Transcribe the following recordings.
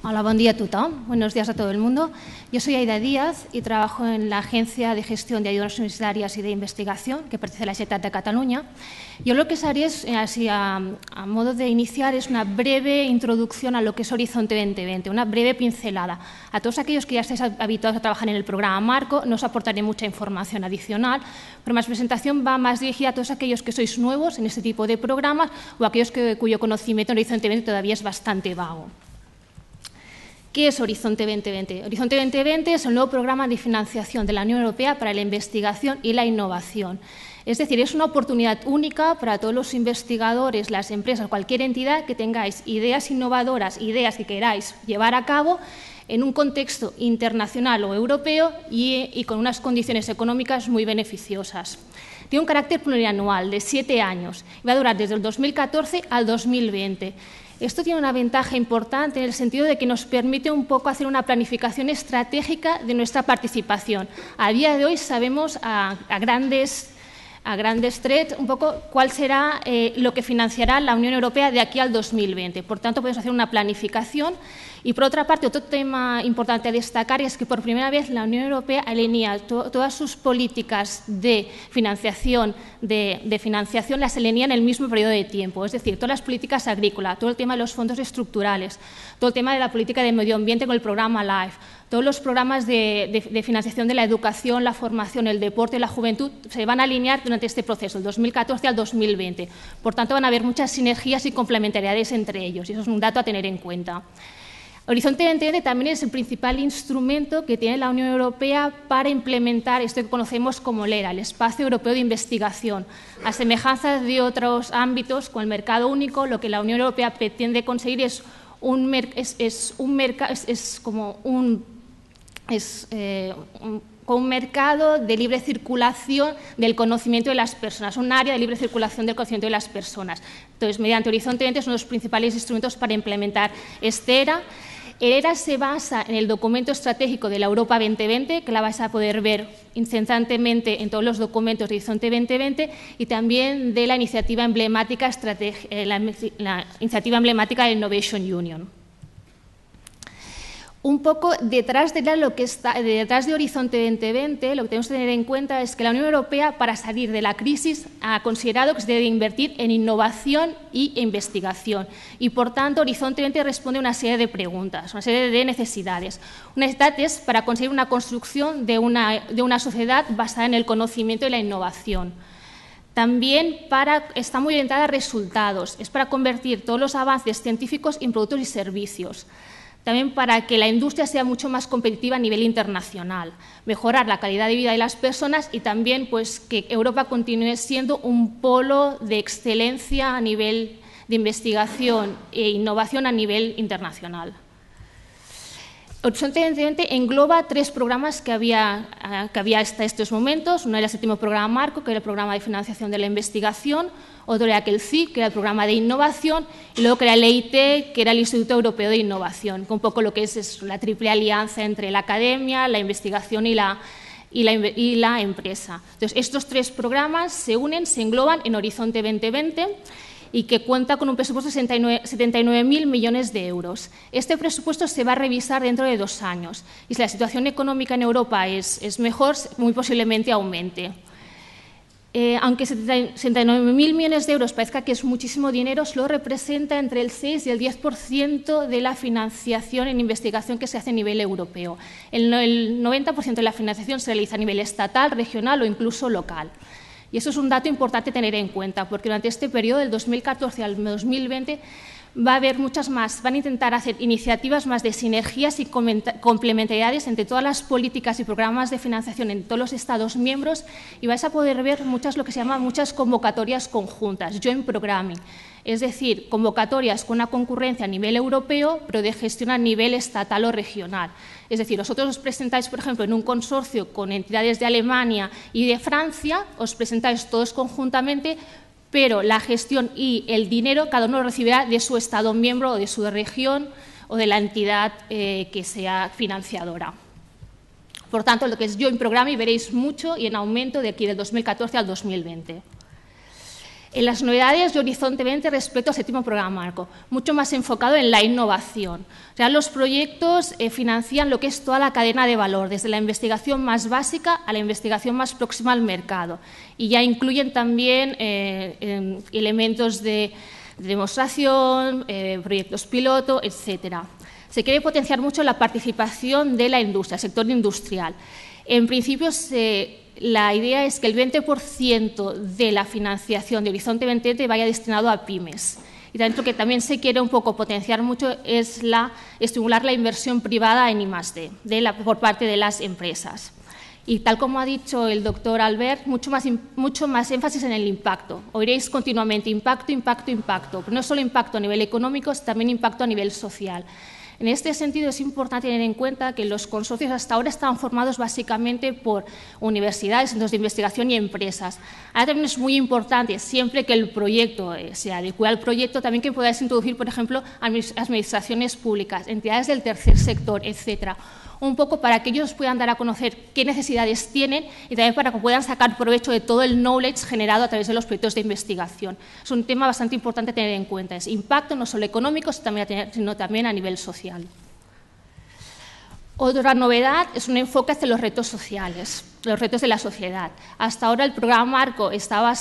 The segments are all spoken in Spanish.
Hola, bon dia a tothom. Buenos días a todo el mundo. Yo soy Aida Díaz y trabajo en la Agencia de Gestión de Ayudas Universitarias y de Investigación, que pertenece a la Generalitat de Cataluña. Yo lo que haré es, así a modo de iniciar, es una breve introducción a lo que es Horizonte 2020, una breve pincelada. A todos aquellos que ya estáis habituados a trabajar en el programa Marco, no os aportaré mucha información adicional, pero mi presentación va más dirigida a todos aquellos que sois nuevos en este tipo de programas o aquellos cuyo conocimiento en Horizonte 2020 todavía es bastante vago. ¿Qué es Horizonte 2020? Horizonte 2020 es el nuevo programa de financiación de la Unión Europea para la investigación y la innovación. Es decir, es una oportunidad única para todos los investigadores, las empresas, cualquier entidad que tengáis ideas innovadoras, ideas que queráis llevar a cabo en un contexto internacional o europeo y con unas condiciones económicas muy beneficiosas. Tiene un carácter plurianual de 7 años y va a durar desde el 2014 al 2020. Esto tiene una ventaja importante en el sentido de que nos permite un poco hacer una planificación estratégica de nuestra participación. A día de hoy sabemos a grandes trets un poco cuál será lo que financiará la Unión Europea de aquí al 2020. Por tanto, podemos hacer una planificación. Y, por otra parte, otro tema importante a destacar es que por primera vez la Unión Europea alinea todas sus políticas de financiación, las alinea en el mismo periodo de tiempo. Es decir, todas las políticas agrícolas, todo el tema de los fondos estructurales, todo el tema de la política de medio ambiente con el programa LIFE, todos los programas de financiación de la educación, la formación, el deporte y la juventud se van a alinear durante este proceso, del 2014 al 2020. Por tanto, van a haber muchas sinergias y complementariedades entre ellos, y eso es un dato a tener en cuenta. Horizonte 2020 también es el principal instrumento que tiene la Unión Europea para implementar esto que conocemos como LERA, el Espacio Europeo de Investigación. A semejanza de otros ámbitos, con el mercado único, lo que la Unión Europea pretende conseguir es un mercado de libre circulación del conocimiento de las personas, un área de libre circulación del conocimiento de las personas. Entonces, mediante Horizonte 2020 son los principales instrumentos para implementar este ERA. El ERA se basa en el documento estratégico de la Europa 2020, que la vais a poder ver incesantemente en todos los documentos de Horizonte 2020, y también de la iniciativa emblemática, la iniciativa emblemática de Innovation Union. Un poco detrás de Horizonte 2020, lo que tenemos que tener en cuenta es que la Unión Europea, para salir de la crisis, ha considerado que se debe invertir en innovación y investigación. Y, por tanto, Horizonte 2020 responde a una serie de preguntas, una serie de necesidades. Una necesidad es para conseguir una construcción de una sociedad basada en el conocimiento y la innovación. También está muy orientada a resultados, es para convertir todos los avances científicos en productos y servicios. También para que la industria sea mucho más competitiva a nivel internacional, mejorar la calidad de vida de las personas y también pues, que Europa continúe siendo un polo de excelencia a nivel de investigación e innovación a nivel internacional. Horizonte 2020 engloba 3 programas que había hasta estos momentos. Uno era el 7º programa Marco, que era el programa de financiación de la investigación. Otro era el CIC, que era el programa de innovación. Y luego que era el EIT, que era el Instituto Europeo de Innovación, con un poco lo que es la triple alianza entre la academia, la investigación y la empresa. Entonces, estos 3 programas se unen, se engloban en Horizonte 2020, y que cuenta con un presupuesto de 79.000 millones de euros. Este presupuesto se va a revisar dentro de 2 años y si la situación económica en Europa es mejor, muy posiblemente aumente. Aunque 79.000 millones de euros parezca que es muchísimo dinero, solo representa entre el 6 y el 10% de la financiación en investigación que se hace a nivel europeo. El 90% de la financiación se realiza a nivel estatal, regional o incluso local. Y eso es un dato importante tener en cuenta, porque durante este periodo, del 2014 al 2020, va a haber muchas más, van a intentar hacer iniciativas más de sinergias y complementariedades entre todas las políticas y programas de financiación en todos los Estados miembros y vais a poder ver lo que se llaman muchas convocatorias conjuntas, joint programming, es decir, convocatorias con una concurrencia a nivel europeo, pero de gestión a nivel estatal o regional. Es decir, vosotros os presentáis, por ejemplo, en un consorcio con entidades de Alemania y de Francia, os presentáis todos conjuntamente, pero la gestión y el dinero cada uno lo recibirá de su Estado miembro o de su región o de la entidad que sea financiadora. Por tanto, lo que es Joint Programming veréis mucho y en aumento de aquí del 2014 al 2020. las novedades de Horizonte 20 respecto al séptimo programa marco, mucho más enfocado en la innovación. O sea, los proyectos financian lo que es toda la cadena de valor, desde la investigación más básica a la investigación más próxima al mercado. Y ya incluyen también elementos de demostración, proyectos piloto, etcétera. Se quiere potenciar mucho la participación de la industria, el sector industrial. En principio, la idea es que el 20% de la financiación de Horizonte 2020 vaya destinado a pymes. Y dentro que también se quiere un poco potenciar mucho es estimular la inversión privada en I+D por parte de las empresas. Y tal como ha dicho el doctor Albert, mucho más énfasis en el impacto. Oiréis continuamente impacto, impacto, impacto. Pero no solo impacto a nivel económico, sino también impacto a nivel social. En este sentido, es importante tener en cuenta que los consorcios hasta ahora estaban formados básicamente por universidades, centros de investigación y empresas. Ahora también es muy importante, siempre que el proyecto se adecue al proyecto, también que podáis introducir, por ejemplo, administraciones públicas, entidades del tercer sector, etcétera. Un poco para que ellos puedan dar a conocer qué necesidades tienen y también para que puedan sacar provecho de todo el knowledge generado a través de los proyectos de investigación. Es un tema bastante importante tener en cuenta. Es impacto no solo económico, sino también a nivel social. Otra novedad es un enfoque hacia los retos sociales, los retos de la sociedad. Hasta ahora el programa marco está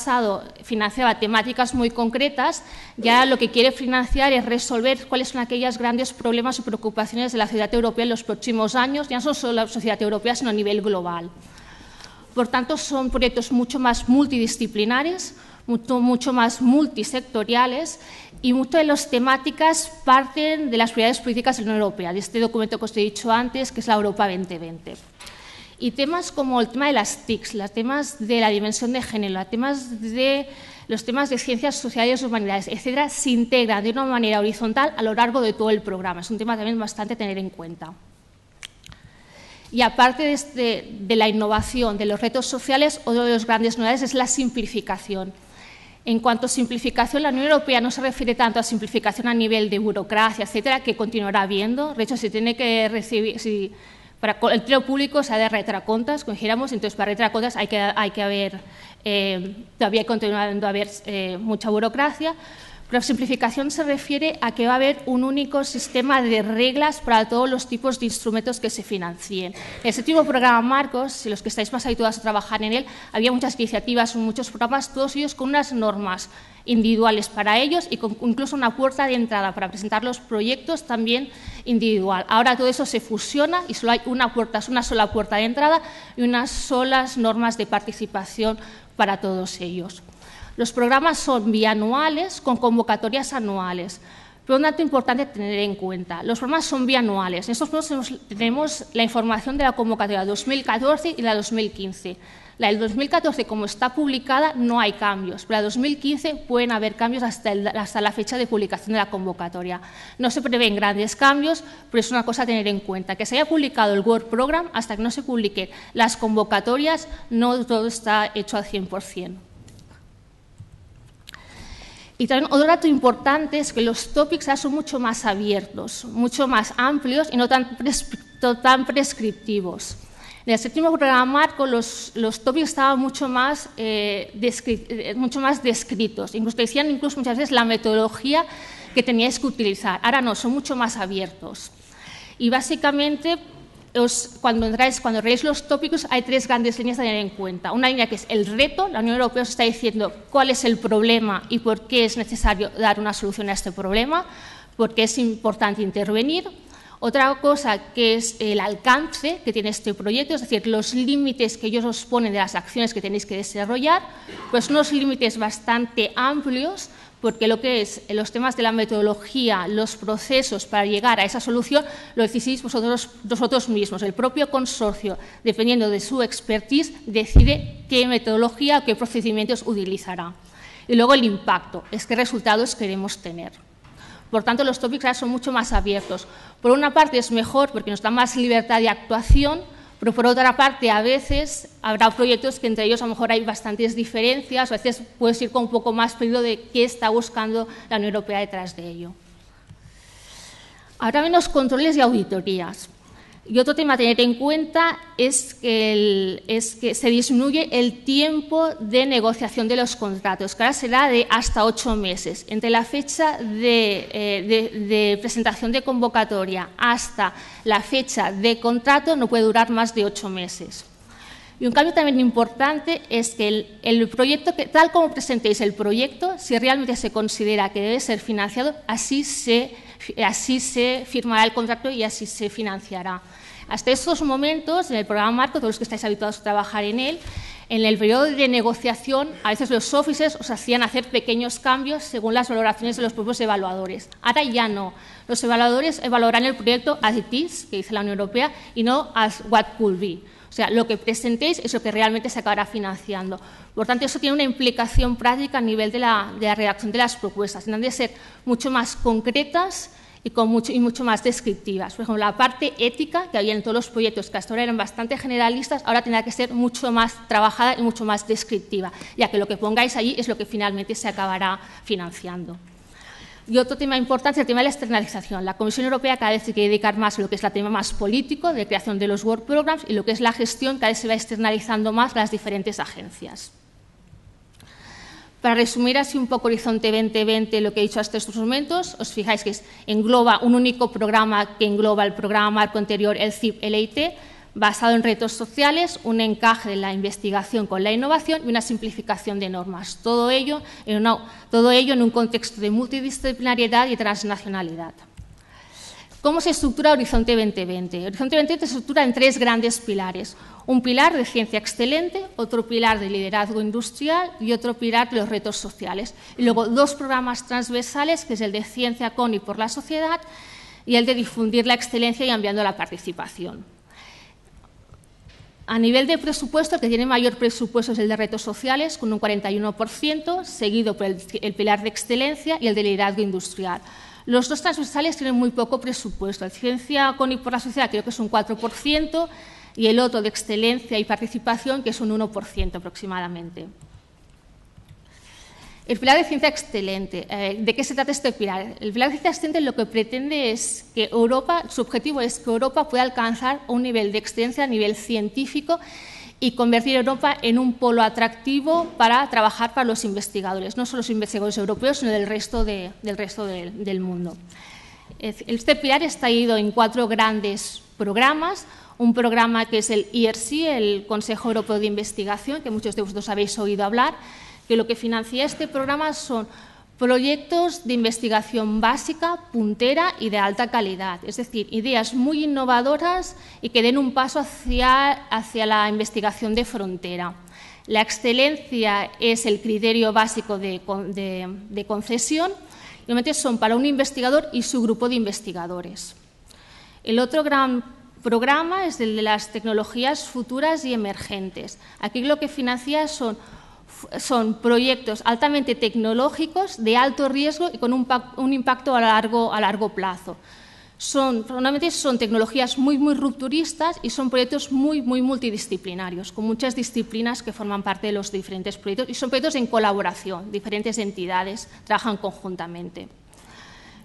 financiaba temáticas muy concretas, ya lo que quiere financiar es resolver cuáles son aquellos grandes problemas o preocupaciones de la sociedad europea en los próximos años, ya no solo la sociedad europea, sino a nivel global. Por tanto, son proyectos mucho más multidisciplinares, mucho más multisectoriales y muchas de las temáticas parten de las prioridades políticas de la Unión Europea, de este documento que os he dicho antes, que es la Europa 2020. Y temas como el tema de las TICs, los temas de la dimensión de género, los temas de ciencias sociales y humanidades, etcétera, se integran de una manera horizontal a lo largo de todo el programa. Es un tema también bastante a tener en cuenta. Y aparte de la innovación, de los retos sociales, otro de los grandes novedades es la simplificación. En cuanto a simplificación, la Unión Europea no se refiere tanto a simplificación a nivel de burocracia, etcétera, que continuará habiendo. De hecho, se tiene que recibir, para el empleo público se ha de retracontas, como dijéramos, entonces para retracontas hay que haber, todavía continuando a haber mucha burocracia. Pero simplificación se refiere a que va a haber un único sistema de reglas para todos los tipos de instrumentos que se financien. En el séptimo programa Marcos, si los que estáis más habituados a trabajar en él, había muchas iniciativas, muchos programas, todos ellos con unas normas individuales para ellos y con incluso una puerta de entrada para presentar los proyectos también individual. Ahora todo eso se fusiona y solo hay una sola puerta de entrada y unas solas normas de participación para todos ellos. Los programas son bianuales con convocatorias anuales. Pero un dato importante a tener en cuenta, los programas son bianuales. En estos programas tenemos la información de la convocatoria 2014 y la 2015. La del 2014, como está publicada, no hay cambios, pero la 2015 pueden haber cambios hasta la fecha de publicación de la convocatoria. No se prevén grandes cambios, pero es una cosa a tener en cuenta. Que se haya publicado el Work Program, hasta que no se publiquen las convocatorias, no todo está hecho al 100%. Y también otro dato importante es que los topics ya son mucho más abiertos, mucho más amplios y no tan prescriptivos. En el séptimo programa marco los topics estaban mucho más descritos, incluso decían muchas veces la metodología que teníais que utilizar. Ahora no, son mucho más abiertos. Y básicamente cuando leéis los tópicos hay tres grandes líneas a tener en cuenta. Una línea que es el reto, la Unión Europea os está diciendo cuál es el problema y por qué es necesario dar una solución a este problema, por qué es importante intervenir. Otra cosa que es el alcance que tiene este proyecto, es decir, los límites que ellos os ponen de las acciones que tenéis que desarrollar, pues unos límites bastante amplios, porque lo que es los temas de la metodología, los procesos para llegar a esa solución, lo decidís vosotros mismos. El propio consorcio, dependiendo de su expertise, decide qué metodología o qué procedimientos utilizará. Y luego el impacto, es qué resultados queremos tener. Por tanto, los tópicos ahora son mucho más abiertos. Por una parte es mejor porque nos da más libertad de actuación, pero por otra parte a veces habrá proyectos que entre ellos a lo mejor hay bastantes diferencias, o a veces puedes ir con un poco más perdido de qué está buscando la Unión Europea detrás de ello. Ahora ven los controles y auditorías. Y otro tema a tener en cuenta es que se disminuye el tiempo de negociación de los contratos, que ahora será de hasta 8 meses. Entre la fecha de presentación de convocatoria hasta la fecha de contrato no puede durar más de 8 meses. Y un cambio también importante es que el proyecto, tal como presentéis el proyecto, si realmente se considera que debe ser financiado, así se firmará el contrato y así se financiará. Hasta estos momentos, en el programa Marco, todos los que estáis habituados a trabajar en él, en el periodo de negociación, a veces los officers os hacían hacer pequeños cambios según las valoraciones de los propios evaluadores. Ahora ya no. Los evaluadores evaluarán el proyecto as it is, que dice la Unión Europea, y no as what could be. O sea, lo que presentéis es lo que realmente se acabará financiando. Por tanto, eso tiene una implicación práctica a nivel de la redacción de las propuestas. Tienen de ser mucho más concretas y mucho más descriptivas. Por ejemplo, la parte ética, que había en todos los proyectos, que hasta ahora eran bastante generalistas, ahora tendrá que ser mucho más trabajada y mucho más descriptiva, ya que lo que pongáis allí es lo que finalmente se acabará financiando. Y otro tema importante es el tema de la externalización. La Comisión Europea cada vez se quiere dedicar más a lo que es el tema más político, de creación de los work programs, y lo que es la gestión cada vez se va externalizando más a las diferentes agencias. Para resumir así un poco Horizonte 2020, lo que he dicho hasta estos momentos, os fijáis que engloba un único programa que engloba el programa marco anterior, el CIP-LIT, basado en retos sociales, un encaje de la investigación con la innovación y una simplificación de normas. Todo ello en un contexto de multidisciplinariedad y transnacionalidad. ¿Cómo se estructura Horizonte 2020? Horizonte 2020 se estructura en 3 grandes pilares. Un pilar de ciencia excelente, otro pilar de liderazgo industrial y otro pilar de los retos sociales. Y luego 2 programas transversales, que es el de Ciencia con y por la sociedad y el de difundir la excelencia y ampliando la participación. A nivel de presupuesto, el que tiene mayor presupuesto es el de retos sociales, con un 41%, seguido por el pilar de excelencia y el de liderazgo industrial. Los 2 transversales tienen muy poco presupuesto. El Ciencia con y por la sociedad creo que es un 4% y el otro de excelencia y participación que es un 1% aproximadamente. El pilar de ciencia excelente. ¿De qué se trata este pilar? El pilar de ciencia excelente lo que pretende es que Europa, su objetivo es que Europa pueda alcanzar un nivel de excelencia a nivel científico y convertir a Europa en un polo atractivo para trabajar para los investigadores, no solo los investigadores europeos, sino del resto del mundo. Este pilar está dividido en 4 grandes programas. Un programa que es el ERC, el Consejo Europeo de Investigación, que muchos de vosotros habéis oído hablar, que lo que financia este programa son proyectos de investigación básica, puntera y de alta calidad, es decir, ideas muy innovadoras y que den un paso hacia la investigación de frontera. La excelencia es el criterio básico de concesión y realmente son para un investigador y su grupo de investigadores. El otro gran programa es el de las tecnologías futuras y emergentes. Aquí lo que financia son proyectos altamente tecnológicos, de alto riesgo y con un impacto a largo plazo. Normalmente son tecnologías muy rupturistas y son proyectos muy multidisciplinarios, con muchas disciplinas que forman parte de los diferentes proyectos y son proyectos en colaboración, diferentes entidades trabajan conjuntamente.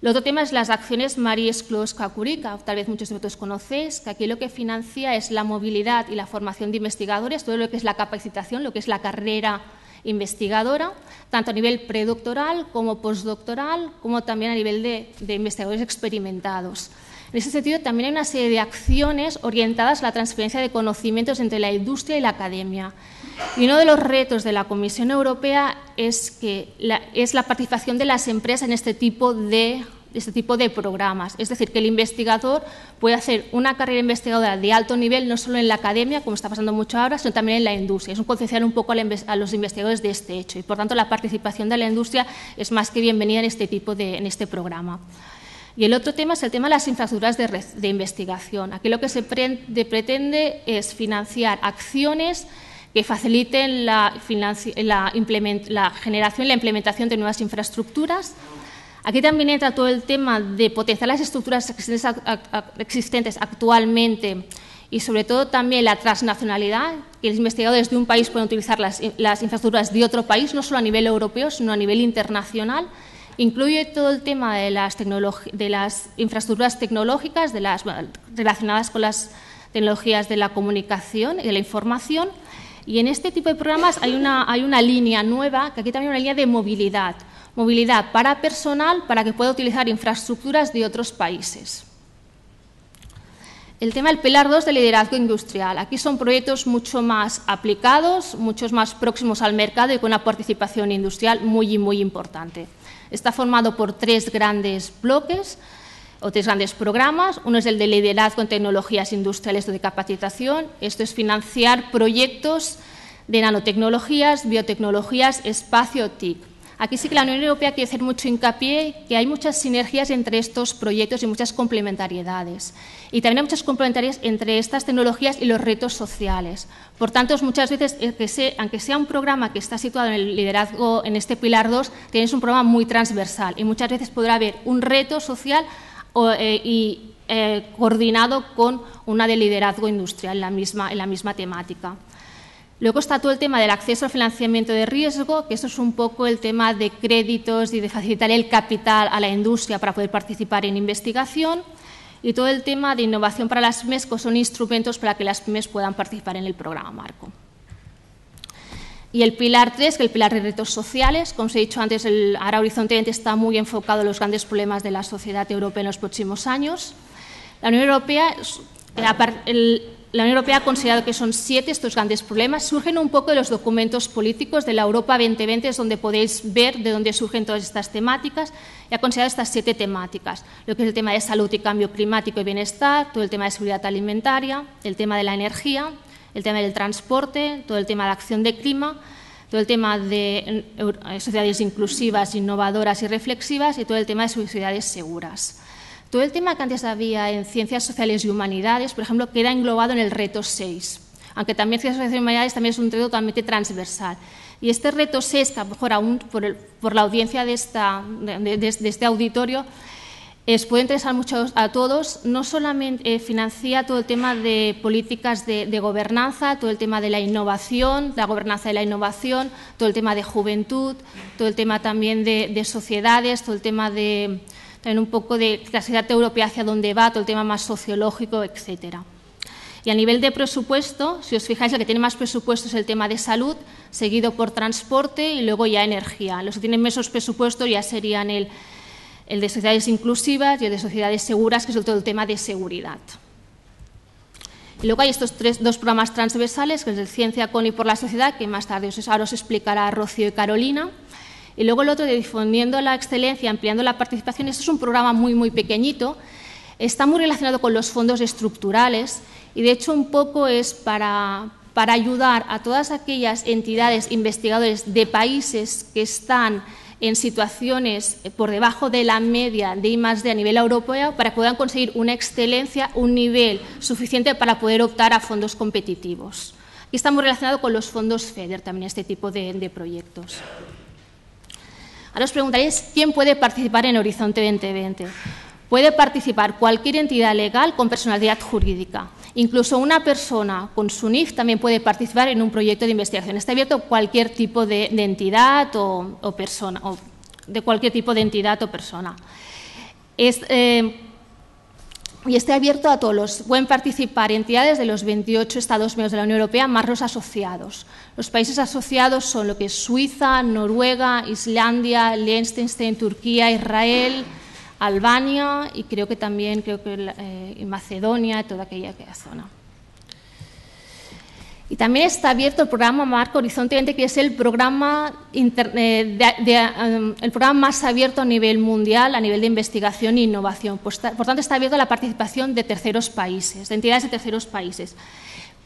El otro tema es las acciones Marie Skłodowska-Curie, tal vez muchos de vosotros conocéis, que aquí lo que financia es la movilidad y la formación de investigadores, todo lo que es la capacitación, lo que es la carrera investigadora, tanto a nivel predoctoral como postdoctoral, como también a nivel de investigadores experimentados. En ese sentido, también hay una serie de acciones orientadas a la transferencia de conocimientos entre la industria y la academia. Y uno de los retos de la Comisión Europea es la participación de las empresas en este tipo de programas. Es decir, que el investigador puede hacer una carrera investigadora de alto nivel, no solo en la academia, como está pasando mucho ahora, sino también en la industria. Es un concienciar un poco a los investigadores de este hecho. Y, por tanto, la participación de la industria es más que bienvenida en este programa. Y el otro tema es el tema de las infraestructuras de investigación. Aquí lo que se pretende es financiar acciones que faciliten la generación y la implementación de nuevas infraestructuras. Aquí también entra todo el tema de potenciar las estructuras existentes actualmente y, sobre todo, también la transnacionalidad, que los investigadores de un país pueden utilizar las infraestructuras de otro país, no solo a nivel europeo, sino a nivel internacional. incluye todo el tema de las infraestructuras tecnológicas, relacionadas con las tecnologías de la comunicación y de la información. Y en este tipo de programas hay una línea nueva, que aquí también hay una línea de movilidad. Movilidad para personal, para que pueda utilizar infraestructuras de otros países. El tema del pilar 2 de liderazgo industrial. Aquí son proyectos mucho más aplicados, muchos más próximos al mercado y con una participación industrial muy importante. Está formado por 3 grandes bloques o 3 grandes programas. Uno es el de liderazgo en tecnologías industriales o de capacitación. Esto es financiar proyectos de nanotecnologías, biotecnologías, espacio, TIC. Aquí sí que la Unión Europea quiere hacer mucho hincapié que hay muchas sinergias entre estos proyectos y muchas complementariedades. Y también hay muchas complementariedades entre estas tecnologías y los retos sociales. Por tanto, muchas veces, aunque sea un programa que está situado en el liderazgo, en este pilar 2, tienes un programa muy transversal y muchas veces podrá haber un reto social coordinado con una de liderazgo industrial en la misma temática. Luego está todo el tema del acceso al financiamiento de riesgo, que esto es un poco el tema de créditos y de facilitar el capital a la industria para poder participar en investigación, y todo el tema de innovación para las pymes, que son instrumentos para que las pymes puedan participar en el programa marco. Y el pilar 3, que es el pilar de retos sociales, como os he dicho antes, ahora Horizonte 20 está muy enfocado en los grandes problemas de la sociedad europea en los próximos años. La Unión Europea ha considerado que son 7 estos grandes problemas. Surgen un poco de los documentos políticos de la Europa 2020, es donde podéis ver de dónde surgen todas estas temáticas, y ha considerado estas 7 temáticas, lo que es el tema de salud y cambio climático y bienestar, todo el tema de seguridad alimentaria, el tema de la energía, el tema del transporte, todo el tema de acción de clima, todo el tema de sociedades inclusivas, innovadoras y reflexivas, y todo el tema de sociedades seguras. Todo el tema que antes había en Ciencias Sociales y Humanidades, por ejemplo, queda englobado en el reto 6, aunque también Ciencias Sociales y Humanidades también es un reto totalmente transversal. Y este reto 6, que a lo mejor aún por la audiencia de este auditorio, puede interesar mucho a todos. No solamente financia todo el tema de políticas de gobernanza, todo el tema de la innovación, la gobernanza de la innovación, todo el tema de juventud, todo el tema también de sociedades, todo el tema de también un poco de la sociedad europea hacia dónde va, todo el tema más sociológico, etcétera. Y a nivel de presupuesto, si os fijáis, el que tiene más presupuesto es el tema de salud, seguido por transporte y luego ya energía. Los que tienen menos presupuesto ya serían el de sociedades inclusivas y el de sociedades seguras, que es todo el tema de seguridad. Y luego hay estos 2 programas transversales, que es el Ciencia con y por la sociedad, que más tarde ahora os explicará Rocío y Carolina. Y luego el otro de Difundiendo la excelencia, ampliando la participación. Este es un programa muy pequeñito, está muy relacionado con los fondos estructurales y de hecho un poco es para ayudar a todas aquellas entidades investigadores de países que están en situaciones por debajo de la media de I+D a nivel europeo, para que puedan conseguir una excelencia, un nivel suficiente para poder optar a fondos competitivos. Y está muy relacionado con los fondos FEDER también este tipo de proyectos. Ahora os preguntaréis quién puede participar en Horizonte 2020. Puede participar cualquier entidad legal con personalidad jurídica. Incluso una persona con su NIF también puede participar en un proyecto de investigación. Está abierto a cualquier tipo de entidad o persona, o de cualquier tipo de entidad o persona. Y está abierto a todos. Pueden participar entidades de los 28 Estados miembros de la Unión Europea, más los asociados. Los países asociados son lo que es Suiza, Noruega, Islandia, Liechtenstein, Turquía, Israel, Albania y creo que Macedonia, toda aquella zona. Y también está abierto el programa Marco Horizonte 20, que es el programa más abierto a nivel mundial, a nivel de investigación e innovación. Por tanto, está abierto a la participación de terceros países, de entidades de terceros países.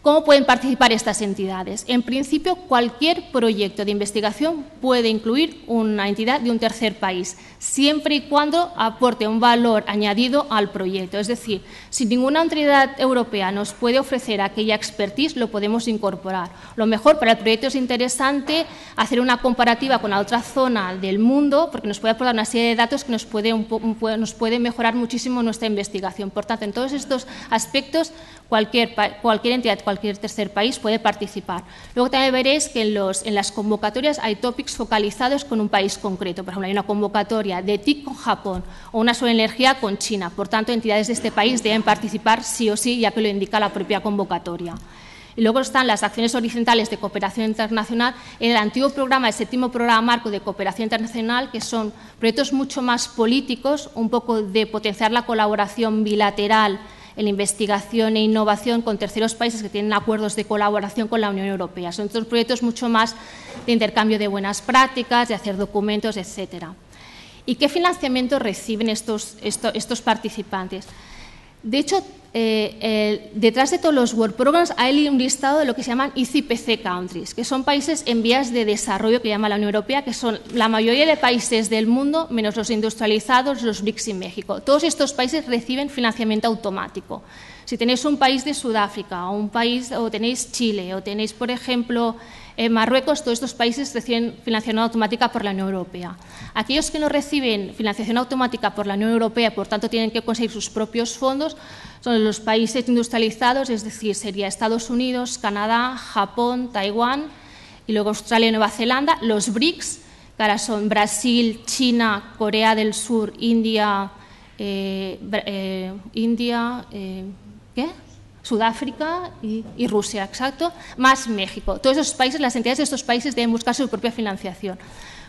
¿Cómo pueden participar estas entidades? En principio, cualquier proyecto de investigación puede incluir una entidad de un tercer país, siempre y cuando aporte un valor añadido al proyecto. Es decir, si ninguna entidad europea nos puede ofrecer aquella expertise, lo podemos incorporar. Lo mejor para el proyecto es interesante hacer una comparativa con la otra zona del mundo, porque nos puede aportar una serie de datos que nos puede mejorar muchísimo nuestra investigación. Por tanto, en todos estos aspectos, cualquier entidad, cualquier tercer país puede participar. Luego también veréis que en las convocatorias hay topics focalizados con un país concreto. Por ejemplo, hay una convocatoria de TIC con Japón o una sobre energía con China. Por tanto, entidades de este país deben participar sí o sí, ya que lo indica la propia convocatoria. Y luego están las acciones horizontales de cooperación internacional en el antiguo programa, el 7º programa marco de cooperación internacional, que son proyectos mucho más políticos, un poco de potenciar la colaboración bilateral en investigación e innovación con terceros países que tienen acuerdos de colaboración con la Unión Europea. Son estos proyectos mucho más de intercambio de buenas prácticas, de hacer documentos, etcétera. ¿Y qué financiamiento reciben estos participantes? De hecho, detrás de todos los World Programs hay un listado de lo que se llaman ICPC countries, que son países en vías de desarrollo que llama la Unión Europea, que son la mayoría de países del mundo, menos los industrializados, los BRICS y México. Todos estos países reciben financiamiento automático. Si tenéis un país de Sudáfrica, o tenéis Chile, o tenéis, por ejemplo, Marruecos, todos estos países reciben financiación automática por la Unión Europea. Aquellos que no reciben financiación automática por la Unión Europea, por tanto tienen que conseguir sus propios fondos, son los países industrializados, es decir, sería Estados Unidos, Canadá, Japón, Taiwán y luego Australia y Nueva Zelanda, los BRICS, que ahora son Brasil, China, Corea del Sur, India, Sudáfrica y Rusia, exacto, más México. Todos esos países, las entidades de estos países deben buscar su propia financiación.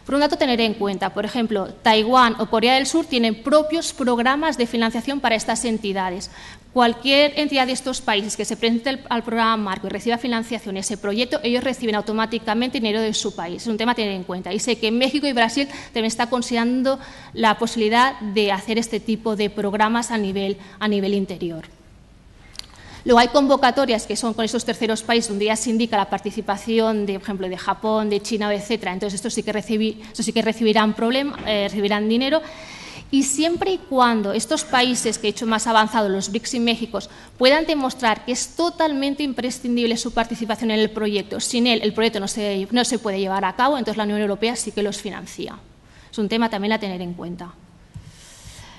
Por un dato, tener en cuenta, por ejemplo, Taiwán o Corea del Sur tienen propios programas de financiación para estas entidades. Cualquier entidad de estos países que se presente al programa marco y reciba financiación ese proyecto, ellos reciben automáticamente dinero de su país. Es un tema a tener en cuenta. Y sé que México y Brasil también están considerando la posibilidad de hacer este tipo de programas a nivel interior. Luego hay convocatorias que son con esos terceros países donde ya se indica la participación, por ejemplo, de Japón, de China, etcétera. Entonces, estos sí que recibirán dinero. Y siempre y cuando estos países que he hecho más avanzados, los BRICS y México, puedan demostrar que es totalmente imprescindible su participación en el proyecto, sin él el proyecto no se puede llevar a cabo, entonces la Unión Europea sí que los financia. Es un tema también a tener en cuenta.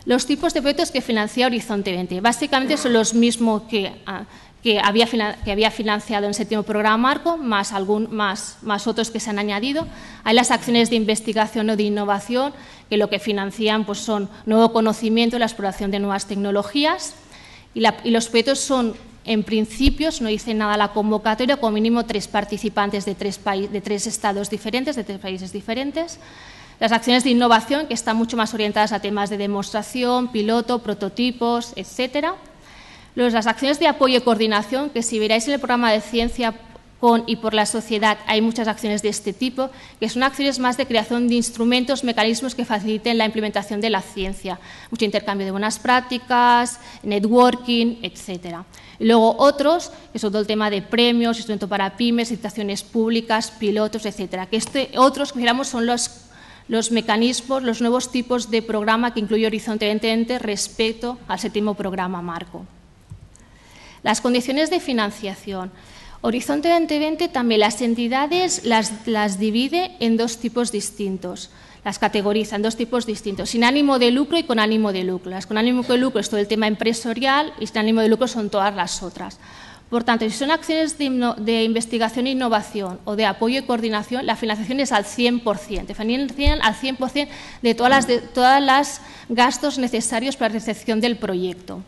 Los tipos de proyectos que financia Horizonte 20. Básicamente son los mismos que había financiado en el 7º programa marco, más otros que se han añadido. Hay las acciones de investigación o de innovación, que lo que financian pues, son nuevo conocimiento, la exploración de nuevas tecnologías. Y los proyectos son, en principio, no dice nada la convocatoria, como mínimo 3 participantes de 3 estados diferentes, de 3 países diferentes. Las acciones de innovación, que están mucho más orientadas a temas de demostración, piloto, prototipos, etcétera. Las acciones de apoyo y coordinación, que si veréis en el programa de ciencia con y por la sociedad hay muchas acciones de este tipo, que son acciones más de creación de instrumentos, mecanismos que faciliten la implementación de la ciencia. Mucho intercambio de buenas prácticas, networking, etcétera. Y luego otros, que son todo el tema de premios, instrumento para pymes, licitaciones públicas, pilotos, etcétera. Que otros que dijéramos son los mecanismos, los nuevos tipos de programa que incluye Horizonte 2020 respecto al 7º programa marco. Las condiciones de financiación. Horizonte 2020 también las entidades las divide en 2 tipos distintos. Las categoriza en 2 tipos distintos, sin ánimo de lucro y con ánimo de lucro. Las con ánimo de lucro es todo el tema empresarial y sin ánimo de lucro son todas las otras. Por tanto, si son acciones de investigación e innovación o de apoyo y coordinación, la financiación es al 100%. Financian al 100% de todos los gastos necesarios para la recepción del proyecto.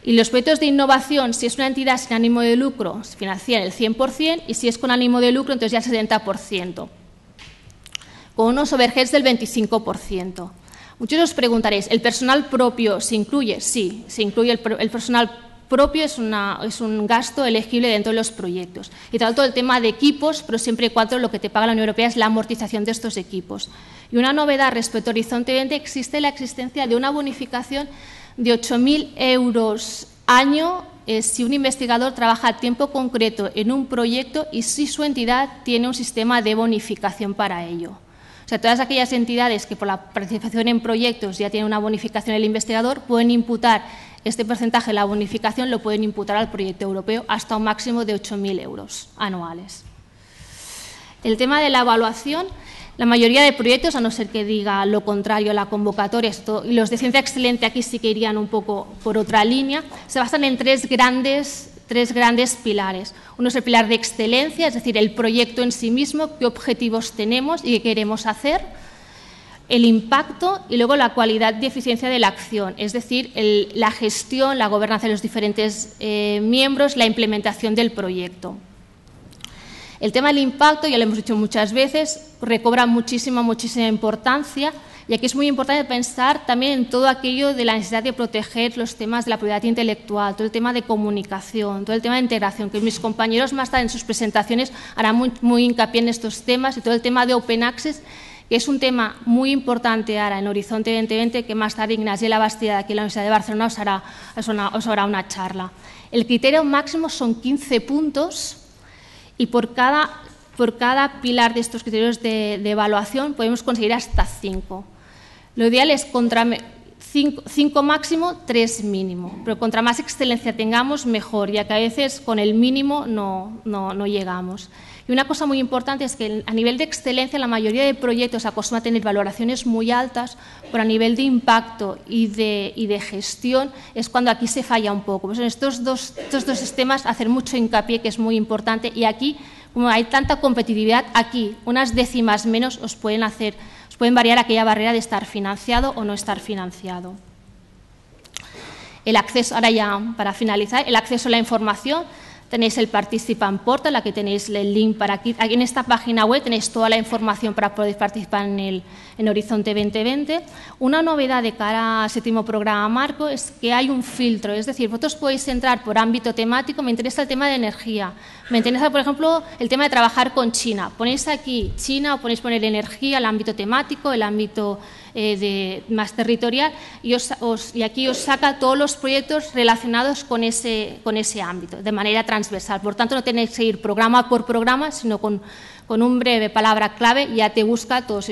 Y los proyectos de innovación, si es una entidad sin ánimo de lucro, se financian el 100%, y si es con ánimo de lucro, entonces ya el 70%. Con unos overheads del 25%. Muchos os preguntaréis, ¿el personal propio se incluye? Sí, se incluye el personal propio, es un gasto elegible dentro de los proyectos. Y todo el tema de equipos, pero siempre y cuando lo que te paga la Unión Europea es la amortización de estos equipos. Y una novedad respecto a Horizonte 20, existe la existencia de una bonificación de 8.000 euros año si un investigador trabaja a tiempo concreto en un proyecto y si su entidad tiene un sistema de bonificación para ello. O sea, todas aquellas entidades que por la participación en proyectos ya tienen una bonificación del investigador pueden imputar este porcentaje de la bonificación, lo pueden imputar al proyecto europeo hasta un máximo de 8.000 euros anuales. El tema de la evaluación, la mayoría de proyectos, a no ser que diga lo contrario a la convocatoria, los de ciencia excelente aquí sí que irían un poco por otra línea, se basan en 3 grandes tres grandes pilares. Uno es el pilar de excelencia, es decir, el proyecto en sí mismo, qué objetivos tenemos y qué queremos hacer. El impacto y luego la cualidad y eficiencia de la acción, es decir, la gestión, la gobernanza de los diferentes miembros, la implementación del proyecto. El tema del impacto, ya lo hemos dicho muchas veces, recobra muchísima importancia, y aquí es muy importante pensar también en todo aquello de la necesidad de proteger los temas de la propiedad intelectual, todo el tema de comunicación, todo el tema de integración, que mis compañeros más tarde en sus presentaciones harán muy hincapié en estos temas, y todo el tema de Open Access, que es un tema muy importante ahora en Horizonte 2020, que más tarde Ignasiela Bastida, de aquí en la Universidad de Barcelona, os hará una charla. El criterio máximo son 15 puntos y por cada pilar de estos criterios de evaluación podemos conseguir hasta 5. Lo ideal es 5 máximo, 3 mínimo, pero contra más excelencia tengamos, mejor, ya que a veces con el mínimo no llegamos. Y una cosa muy importante es que a nivel de excelencia la mayoría de proyectos acostumbran a tener valoraciones muy altas, pero a nivel de impacto y de gestión es cuando aquí se falla un poco. Pues en estos dos sistemas hacer mucho hincapié, que es muy importante, y aquí, como hay tanta competitividad, aquí unas décimas menos os pueden variar aquella barrera de estar financiado o no estar financiado. El acceso, ahora ya para finalizar, el acceso a la información. Tenéis el Participant Portal, aquí tenéis el link para aquí en esta página web tenéis toda la información para poder participar en Horizonte 2020. Una novedad de cara al 7º programa marco es que hay un filtro, es decir, vosotros podéis entrar por ámbito temático. Me interesa el tema de energía, me interesa, por ejemplo, el tema de trabajar con China. Ponéis aquí China o ponéis poner energía, el ámbito temático, el ámbito más territorial, y aquí os saca todos los proyectos relacionados con ese ámbito, de manera transversal. Por tanto, no tenéis que ir programa por programa, sino con un breve palabra clave ya te busca todos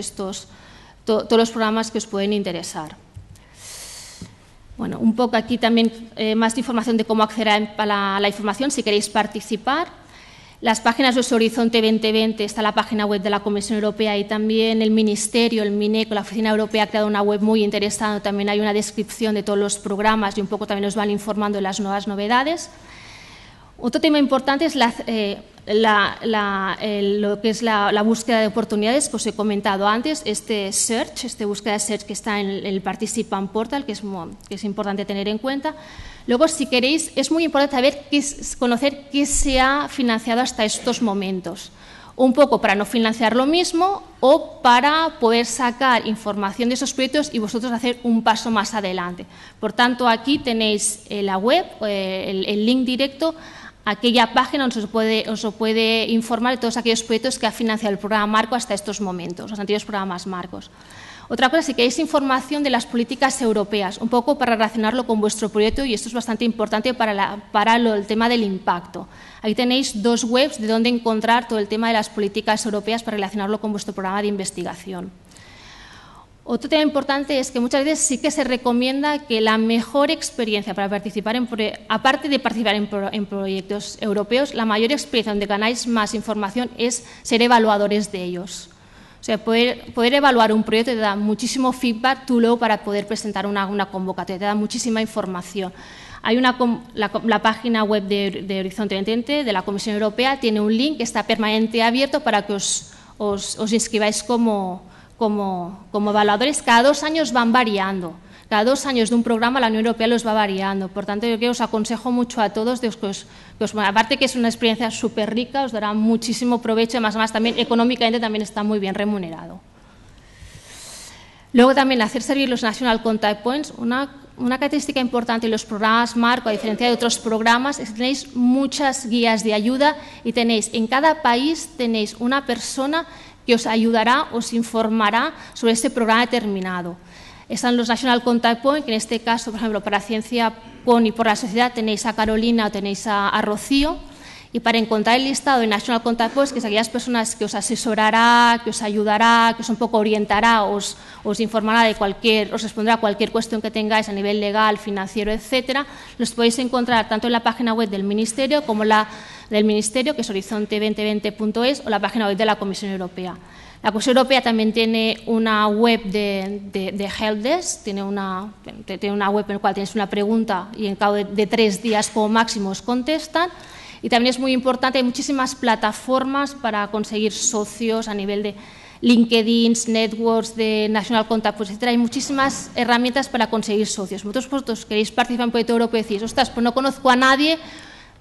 los programas que os pueden interesar. Bueno, un poco aquí también más información de cómo acceder a la información si queréis participar. Las páginas de Horizonte 2020, está la página web de la Comisión Europea, y también el Ministerio, el MINECO, la Oficina Europea ha creado una web muy interesante. También hay una descripción de todos los programas y un poco también nos van informando de las nuevas novedades. Otro tema importante es lo que es la búsqueda de oportunidades que os he comentado antes, esta búsqueda de search que está en el Participant Portal, que es importante tener en cuenta. Luego, si queréis, es muy importante conocer qué se ha financiado hasta estos momentos, un poco para no financiar lo mismo o para poder sacar información de esos proyectos y vosotros hacer un paso más adelante. Por tanto, aquí tenéis la web, el link directo a aquella página donde os puede informar de todos aquellos proyectos que ha financiado el programa Marco hasta estos momentos, los antiguos programas Marcos. Otra cosa, si queréis información de las políticas europeas, un poco para relacionarlo con vuestro proyecto, y esto es bastante importante para el tema del impacto. Ahí tenéis 2 webs de donde encontrar todo el tema de las políticas europeas para relacionarlo con vuestro programa de investigación. Otro tema importante es que muchas veces sí que se recomienda que la mejor experiencia para participar aparte de participar en proyectos europeos, la mayor experiencia donde ganáis más información es ser evaluadores de ellos. O sea, poder evaluar un proyecto te da muchísimo feedback tú luego para poder presentar una convocatoria, te da muchísima información. Hay la página web de Horizonte 2020 de la Comisión Europea, tiene un link que está permanentemente abierto para que os inscribáis como evaluadores. Cada 2 años van variando. Cada 2 años de un programa la Unión Europea los va variando. Por tanto, yo os aconsejo mucho a todos, aparte que es una experiencia súper rica, os dará muchísimo provecho, además también económicamente también está muy bien remunerado. Luego también hacer servir los National Contact Points. Una característica importante en los programas Marco, a diferencia de otros programas, es que tenéis muchas guías de ayuda y en cada país tenéis una persona que os ayudará, os informará sobre este programa determinado. Están los National Contact Point, que en este caso, por ejemplo, para Ciencia PON y por la sociedad tenéis a Carolina o tenéis a Rocío, y para encontrar el listado de National Contact Points, que es aquellas personas que os asesorará, que os ayudará, que os un poco orientará, os informará os responderá a cualquier cuestión que tengáis a nivel legal, financiero, etcétera, los podéis encontrar tanto en la página web del Ministerio como la del Ministerio, que es horizonte2020.es, o la página web de la Comisión Europea. La Comisión Europea también tiene una web de helpdesk, tiene una web en la cual tienes una pregunta y en cabo de 3 días como máximo os contestan. Y también es muy importante, hay muchísimas plataformas para conseguir socios a nivel de LinkedIn, networks de National Contact, etc. Hay muchísimas herramientas para conseguir socios. Vosotros queréis participar en un proyecto europeo y decís, ostras, pues no conozco a nadie,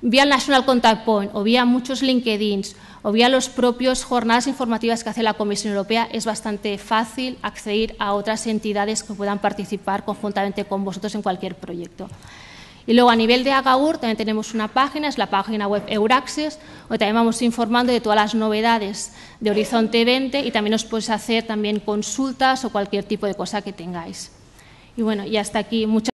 vía el National Contact Point o vía muchos LinkedIns o vía los propios jornadas informativas que hace la Comisión Europea, es bastante fácil acceder a otras entidades que puedan participar conjuntamente con vosotros en cualquier proyecto. Y luego, a nivel de Agaur, también tenemos una página, es la página web Euraccess, donde también vamos informando de todas las novedades de Horizonte 20 y también os podéis hacer también consultas o cualquier tipo de cosa que tengáis. Y bueno, y hasta aquí. Muchas